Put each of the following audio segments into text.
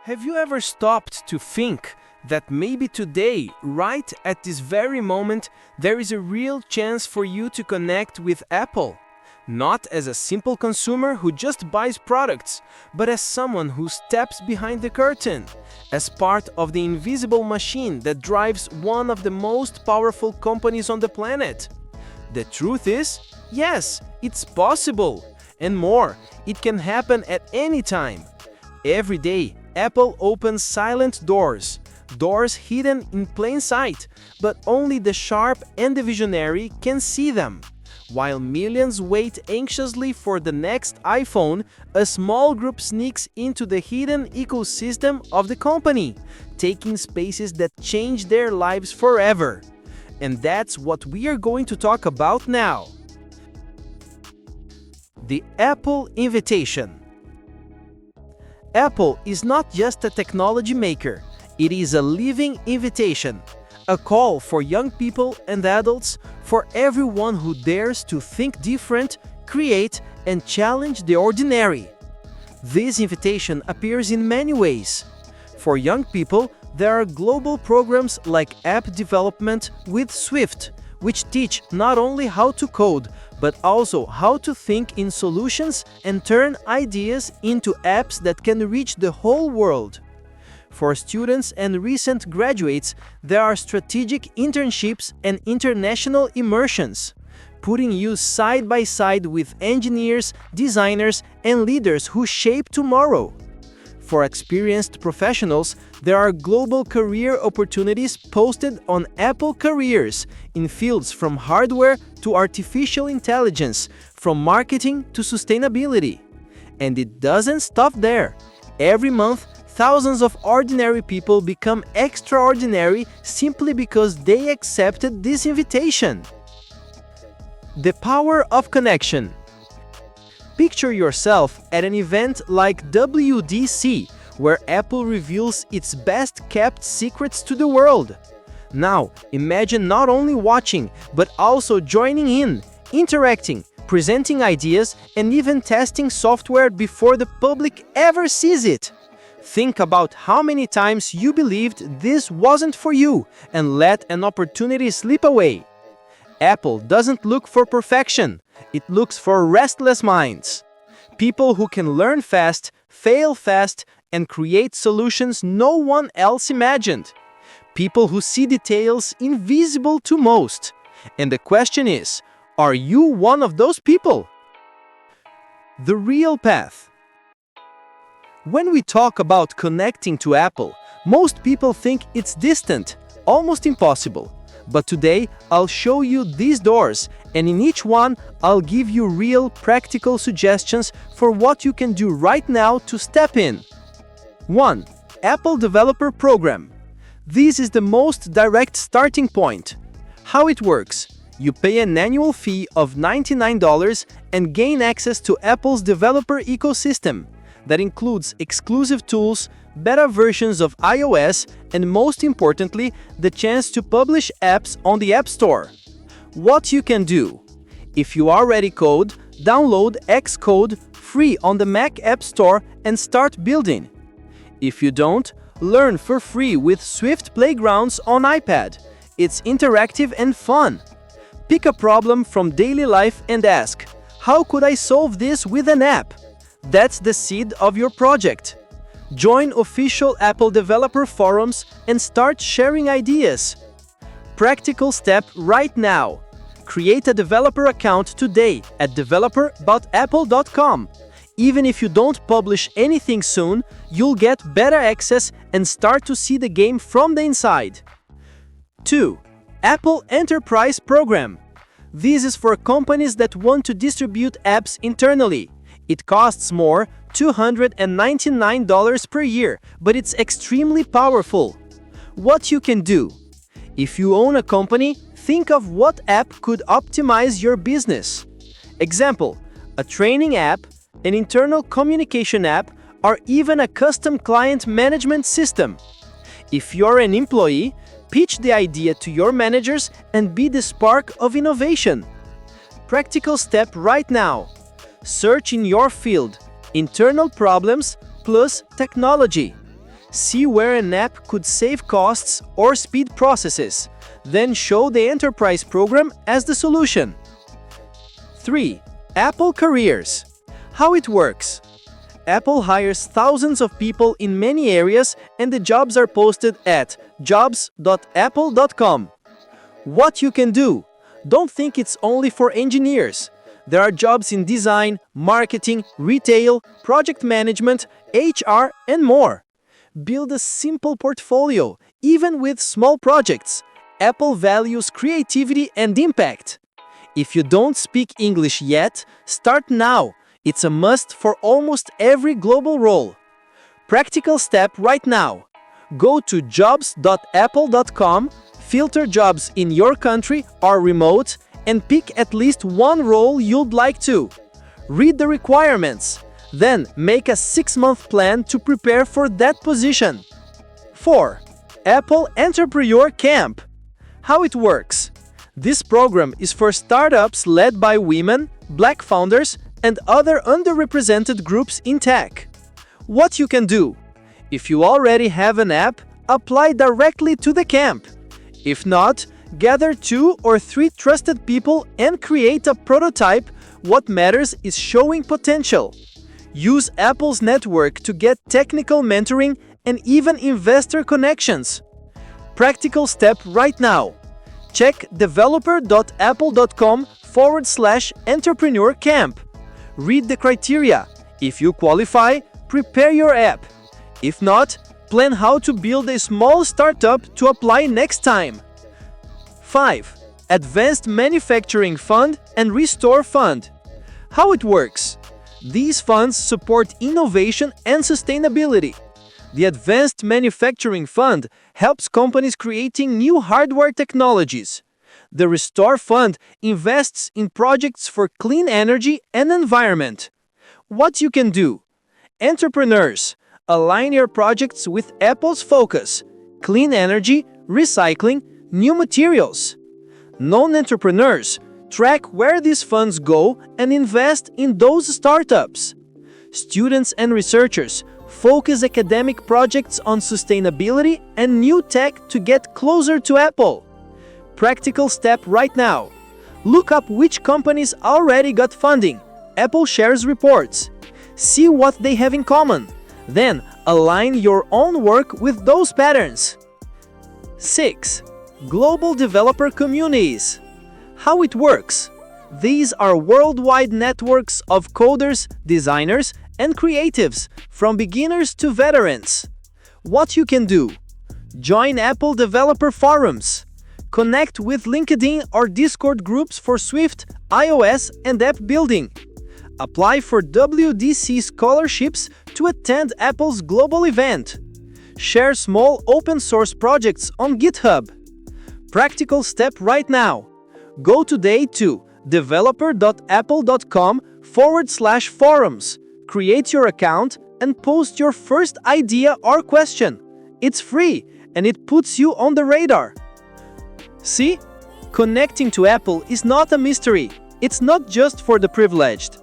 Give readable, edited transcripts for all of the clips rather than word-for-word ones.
Have you ever stopped to think that maybe today, right at this very moment, there is a real chance for you to connect with Apple? Not as a simple consumer who just buys products, but as someone who steps behind the curtain, as part of the invisible machine that drives one of the most powerful companies on the planet. The truth is, yes, it's possible. And more, it can happen at any time. Every day, Apple opens silent doors, doors hidden in plain sight, but only the sharp and the visionary can see them. While millions wait anxiously for the next iPhone, a small group sneaks into the hidden ecosystem of the company, taking spaces that change their lives forever. And that's what we are going to talk about now. The Apple Invitation. Apple is not just a technology maker, it is a living invitation, a call for young people and adults, for everyone who dares to think different, create, and challenge the ordinary. This invitation appears in many ways. For young people, there are global programs like App Development with Swift, which teach not only how to code, but also how to think in solutions and turn ideas into apps that can reach the whole world. For students and recent graduates, there are strategic internships and international immersions, putting you side by side with engineers, designers, and leaders who shape tomorrow. For experienced professionals, there are global career opportunities posted on Apple Careers in fields from hardware to artificial intelligence, from marketing to sustainability. And it doesn't stop there. Every month, thousands of ordinary people become extraordinary simply because they accepted this invitation. The power of connection. Picture yourself at an event like WWDC, where Apple reveals its best-kept secrets to the world. Now, imagine not only watching, but also joining in, interacting, presenting ideas, and even testing software before the public ever sees it. Think about how many times you believed this wasn't for you and let an opportunity slip away. Apple doesn't look for perfection, it looks for restless minds. People who can learn fast, fail fast, and create solutions no one else imagined. People who see details invisible to most. And the question is, are you one of those people? The real path. When we talk about connecting to Apple, most people think it's distant, almost impossible. But today, I'll show you these doors, and in each one, I'll give you real, practical suggestions for what you can do right now to step in. 1. Apple Developer Program. This is the most direct starting point. How it works: you pay an annual fee of $99 and gain access to Apple's developer ecosystem. That includes exclusive tools, beta versions of iOS, and most importantly, the chance to publish apps on the App Store. What you can do: if you already code, download Xcode free on the Mac App Store and start building. If you don't, learn for free with Swift Playgrounds on iPad. It's interactive and fun. Pick a problem from daily life and ask, how could I solve this with an app? That's the seed of your project. Join official Apple developer forums and start sharing ideas. Practical step right now. Create a developer account today at developer.apple.com. Even if you don't publish anything soon, you'll get better access and start to see the game from the inside. 2. Apple Enterprise Program. This is for companies that want to distribute apps internally. It costs more, $299 per year, but it's extremely powerful. What you can do: if you own a company, think of what app could optimize your business. Example: a training app, an internal communication app, or even a custom client management system. If you're an employee, pitch the idea to your managers and be the spark of innovation. Practical step right now. Search in your field, internal problems plus technology. See where an app could save costs or speed processes, then show the enterprise program as the solution. 3. Apple Careers. How it works. Apple hires thousands of people in many areas and the jobs are posted at jobs.apple.com. What you can do? Don't think it's only for engineers. There are jobs in design, marketing, retail, project management, HR, and more. Build a simple portfolio, even with small projects. Apple values creativity and impact. If you don't speak English yet, start now. It's a must for almost every global role. Practical step right now. Go to jobs.apple.com, filter jobs in your country or remote, and pick at least one role you'd like to. Read the requirements. Then make a 6-month plan to prepare for that position. 4. Apple Entrepreneur Camp. How it works. This program is for startups led by women, Black founders, and other underrepresented groups in tech. What you can do? If you already have an app, apply directly to the camp. If not, gather 2 or 3 trusted people and create a prototype. What matters is showing potential. Use Apple's network to get technical mentoring and even investor connections. Practical step right now. Check developer.apple.com/entrepreneur camp. Read the criteria. If you qualify, prepare your app. If not, plan how to build a small startup to apply next time. 5. Advanced Manufacturing Fund and Restore Fund. How it works? These funds support innovation and sustainability. The Advanced Manufacturing Fund helps companies creating new hardware technologies. The Restore Fund invests in projects for clean energy and environment. What you can do? Entrepreneurs, align your projects with Apple's focus: clean energy, recycling, new materials. Non-entrepreneurs, track where these funds go and invest in those startups. Students and researchers, focus academic projects on sustainability and new tech to get closer to Apple. Practical step right now. Look up which companies already got funding. Apple shares reports. See what they have in common. Then align your own work with those patterns. 6. Global developer communities. How it works? These are worldwide networks of coders, designers, and creatives, from beginners to veterans. What you can do? Join Apple developer forums. Connect with LinkedIn or Discord groups for Swift, iOS, and app building. Apply for WDC scholarships to attend Apple's global event. Share small open-source projects on GitHub. Practical step right now. Go today to developer.apple.com/forums. Create your account and post your first idea or question. It's free and it puts you on the radar. See? Connecting to Apple is not a mystery. It's not just for the privileged.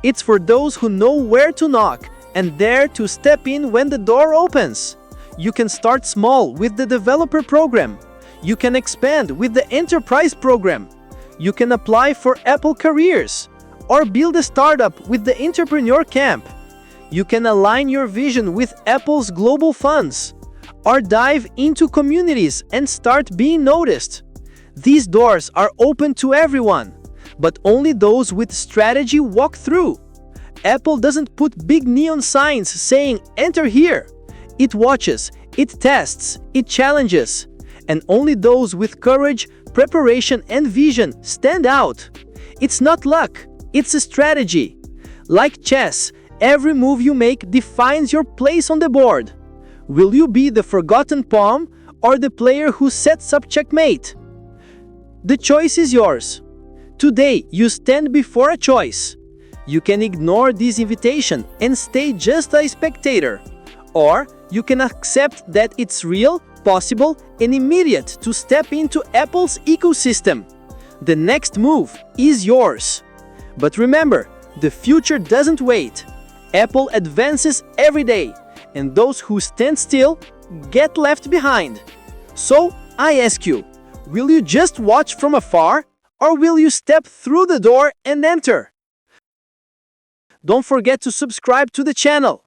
It's for those who know where to knock and dare to step in when the door opens. You can start small with the developer program. You can expand with the enterprise program. You can apply for Apple Careers or build a startup with the Entrepreneur Camp. You can align your vision with Apple's global funds or dive into communities and start being noticed. These doors are open to everyone, but only those with strategy walk through. Apple doesn't put big neon signs saying, "Enter here." It watches, it tests, it challenges. And only those with courage, preparation, and vision stand out. It's not luck, it's a strategy. Like chess, every move you make defines your place on the board. Will you be the forgotten pawn or the player who sets up checkmate? The choice is yours. Today, you stand before a choice. You can ignore this invitation and stay just a spectator. Or you can accept that it's real, possible, and immediate to step into Apple's ecosystem. The next move is yours. But remember, the future doesn't wait. Apple advances every day, and those who stand still get left behind. So, I ask you, will you just watch from afar, or will you step through the door and enter? Don't forget to subscribe to the channel.